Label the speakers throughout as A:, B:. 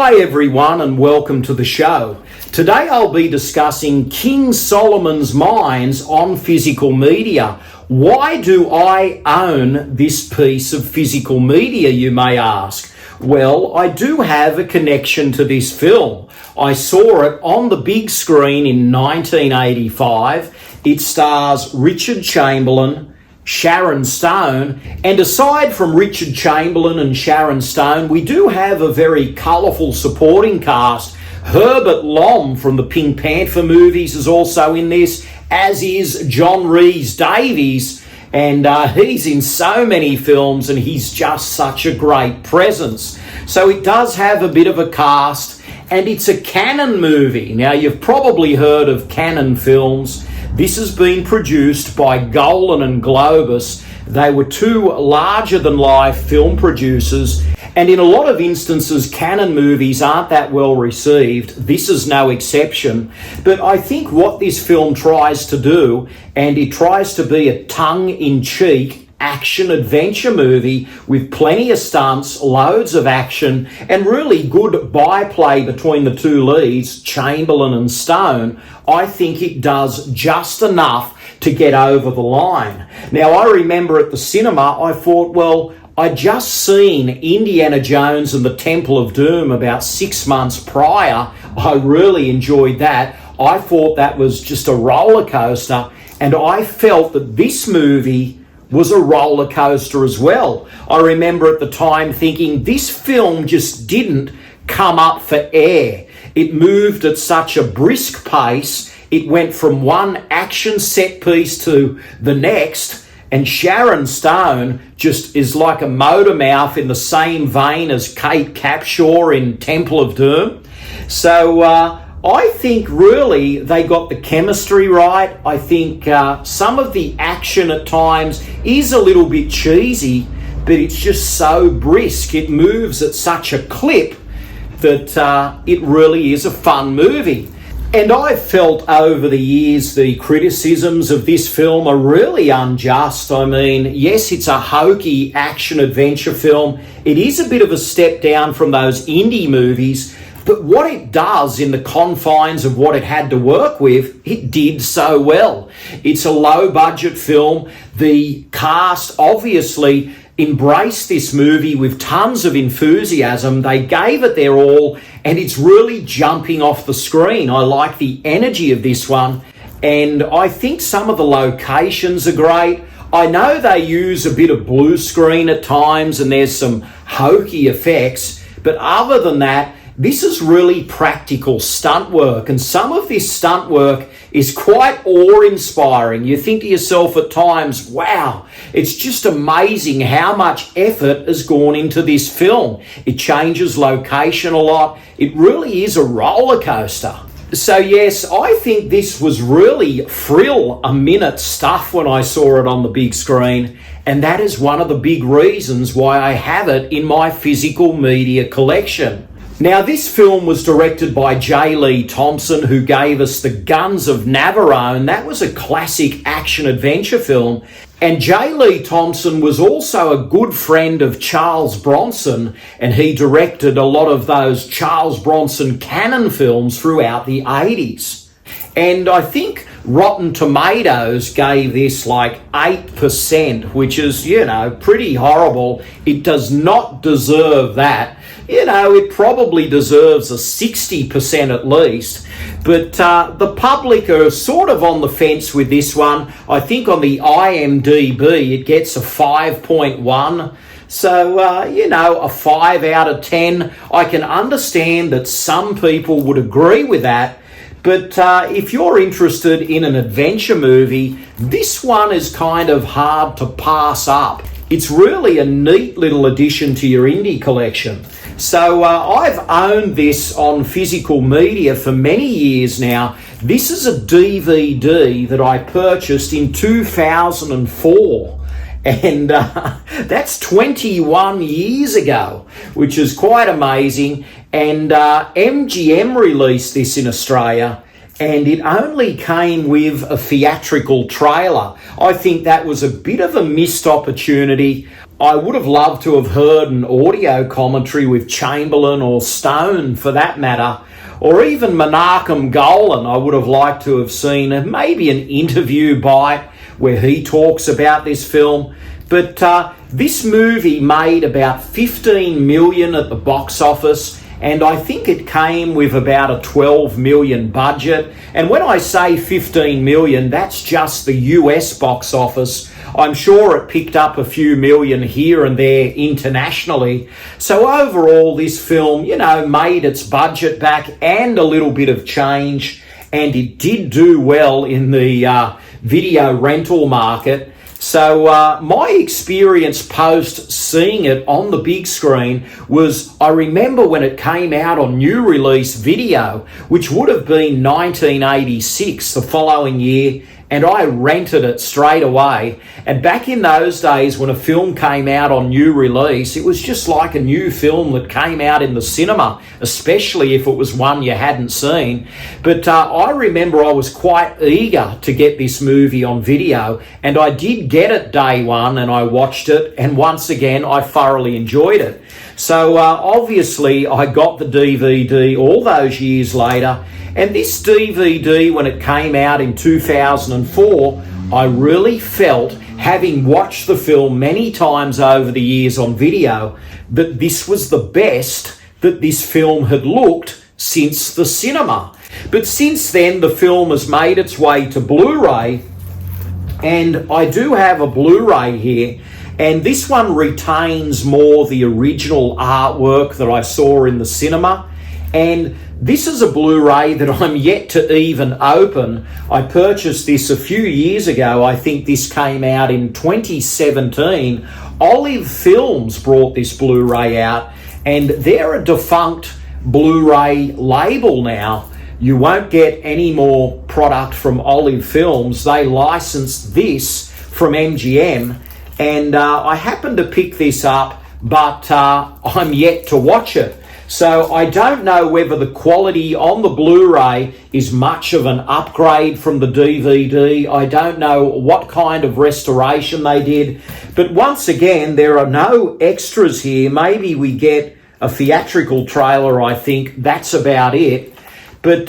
A: Hi everyone and welcome to the show. Today I'll be discussing King Solomon's Mines on physical media. Why do I own this piece of physical media, you may ask? Well, I do have a connection to this film. I saw it on the big screen in 1985. It stars Richard Chamberlain, Sharon Stone, and aside from Richard Chamberlain and Sharon Stone, we do have a very colourful supporting cast. Herbert Lom from the Pink Panther movies is also in this, as is John Rhys-Davies, and he's in so many films and he's just such a great presence. So it does have a bit of a cast, and it's a Cannon movie. Now, you've probably heard of Cannon films. This has been produced by Golan and Globus. They were two larger-than-life film producers, and in a lot of instances, Cannon movies aren't that well received. This is no exception. But I think what this film tries to do, and it tries to be a tongue-in-cheek action-adventure movie with plenty of stunts, loads of action, and really good byplay between the two leads, Chamberlain and Stone. I think it does just enough to get over the line. Now, I remember at the cinema, I thought, well, I'd just seen Indiana Jones and the Temple of Doom about 6 months prior. I really enjoyed that. I thought that was just a roller coaster, and I felt that this movie was a roller coaster as well. I remember at the time thinking this film just didn't come up for air. It moved at such a brisk pace. It went from one action set piece to the next, and Sharon Stone just is like a motor mouth in the same vein as Kate Capshaw in Temple of Doom. So I think really they got the chemistry right. I think some of the action at times is a little bit cheesy, but it's just so brisk. It moves at such a clip that it really is a fun movie. And I've felt over the years the criticisms of this film are really unjust. I mean, yes, it's a hokey action-adventure film. It is a bit of a step down from those indie movies, but what it does in the confines of what it had to work with, it did so well. It's a low-budget film. The cast obviously embraced this movie with tons of enthusiasm. They gave it their all, and it's really jumping off the screen. I like the energy of this one, and I think some of the locations are great. I know they use a bit of blue screen at times, and there's some hokey effects, but other than that, this is really practical stunt work, and some of this stunt work is quite awe-inspiring. You think to yourself at times, wow, it's just amazing how much effort has gone into this film. It changes location a lot. It really is a roller coaster. So yes, I think this was really thrill-a-minute stuff when I saw it on the big screen, and that is one of the big reasons why I have it in my physical media collection. Now, this film was directed by J. Lee Thompson, who gave us The Guns of Navarone. That was a classic action-adventure film. And J. Lee Thompson was also a good friend of Charles Bronson, and he directed a lot of those Charles Bronson Cannon films throughout the 80s. And I think Rotten Tomatoes gave this like 8%, which is, pretty horrible. It does not deserve that. It probably deserves a 60% at least. But the public are sort of on the fence with this one. I think on the IMDb it gets a 5.1. So, a 5 out of 10. I can understand that some people would agree with that. But if you're interested in an adventure movie, this one is kind of hard to pass up. It's really a neat little addition to your indie collection. So I've owned this on physical media for many years now. This is a DVD that I purchased in 2004. And that's 21 years ago, which is quite amazing. And MGM released this in Australia. and it only came with a theatrical trailer. I think that was a bit of a missed opportunity. I would have loved to have heard an audio commentary with Chamberlain or Stone for that matter, or even Menachem Golan. I would have liked to have seen maybe an interview bite where he talks about this film. But this movie made about 15 million at the box office, and I think it came with about a 12 million budget. And when I say 15 million, that's just the US box office. I'm sure it picked up a few million here and there internationally. So overall, this film, made its budget back and a little bit of change, and it did do well in the video rental market. So my experience post seeing it on the big screen was, I remember when it came out on new release video, which would have been 1986, the following year, and I rented it straight away. And back in those days, when a film came out on new release, it was just like a new film that came out in the cinema, especially if it was one you hadn't seen. But I remember I was quite eager to get this movie on video, and I did get it day one, and I watched it, and once again, I thoroughly enjoyed it. So obviously, I got the DVD all those years later, and this DVD, when it came out in 2004, I really felt, having watched the film many times over the years on video, that this was the best that this film had looked since the cinema. But since then, the film has made its way to Blu-ray, and I do have a Blu-ray here, and this one retains more the original artwork that I saw in the cinema. And this is a Blu-ray that I'm yet to even open. I purchased this a few years ago. I think this came out in 2017. Olive Films brought this Blu-ray out, and they're a defunct Blu-ray label now. You won't get any more product from Olive Films. They licensed this from MGM, and I happened to pick this up, but I'm yet to watch it. So I don't know whether the quality on the Blu-ray is much of an upgrade from the DVD. I don't know what kind of restoration they did. But once again, there are no extras here. Maybe we get a theatrical trailer, I think. That's about it. But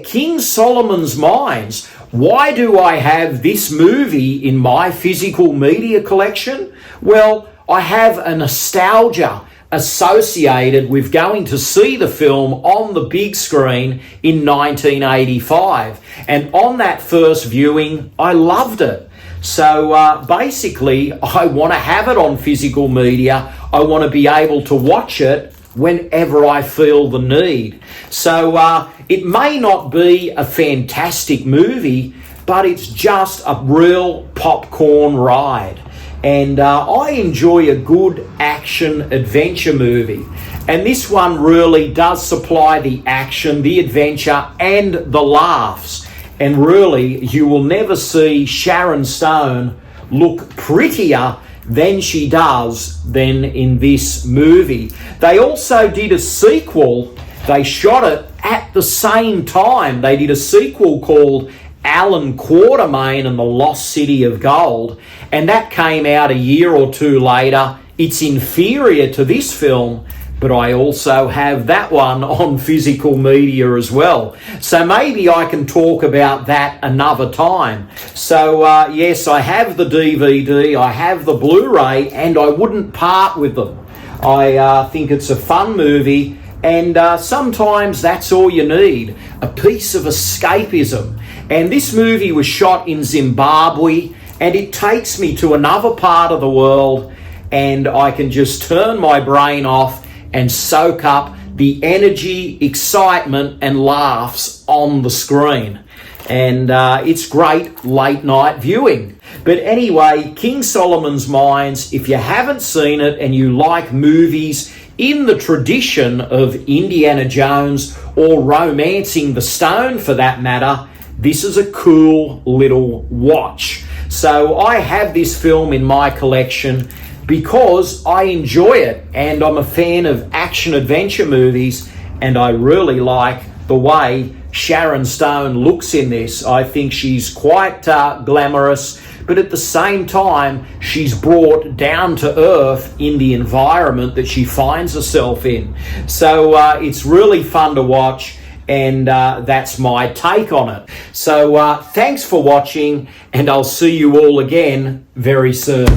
A: King Solomon's Mines. Why do I have this movie in my physical media collection? Well, I have a nostalgia associated with going to see the film on the big screen in 1985. And on that first viewing, I loved it. So basically, I want to have it on physical media. I want to be able to watch it whenever I feel the need. So it may not be a fantastic movie, but it's just a real popcorn ride. And I enjoy a good action adventure movie. And this one really does supply the action, the adventure, and the laughs. And really, you will never see Sharon Stone look prettier than she does than in this movie. They also did a sequel. They shot it at the same time. They did a sequel called Alan Quatermain and the Lost City of Gold, and that came out a year or two later. It's inferior to this film, but I also have that one on physical media as well. So maybe I can talk about that another time. So yes, I have the DVD, I have the Blu-ray, and I wouldn't part with them. I think it's a fun movie, and sometimes that's all you need, a piece of escapism. And this movie was shot in Zimbabwe, and it takes me to another part of the world, and I can just turn my brain off and soak up the energy, excitement, and laughs on the screen. And it's great late night viewing. But anyway, King Solomon's Mines, if you haven't seen it and you like movies in the tradition of Indiana Jones or Romancing the Stone for that matter, this is a cool little watch. So I have this film in my collection because I enjoy it, and I'm a fan of action-adventure movies, and I really like the way Sharon Stone looks in this. I think she's quite glamorous, but at the same time, she's brought down to earth in the environment that she finds herself in. So it's really fun to watch, and that's my take on it. So thanks for watching, and I'll see you all again very soon.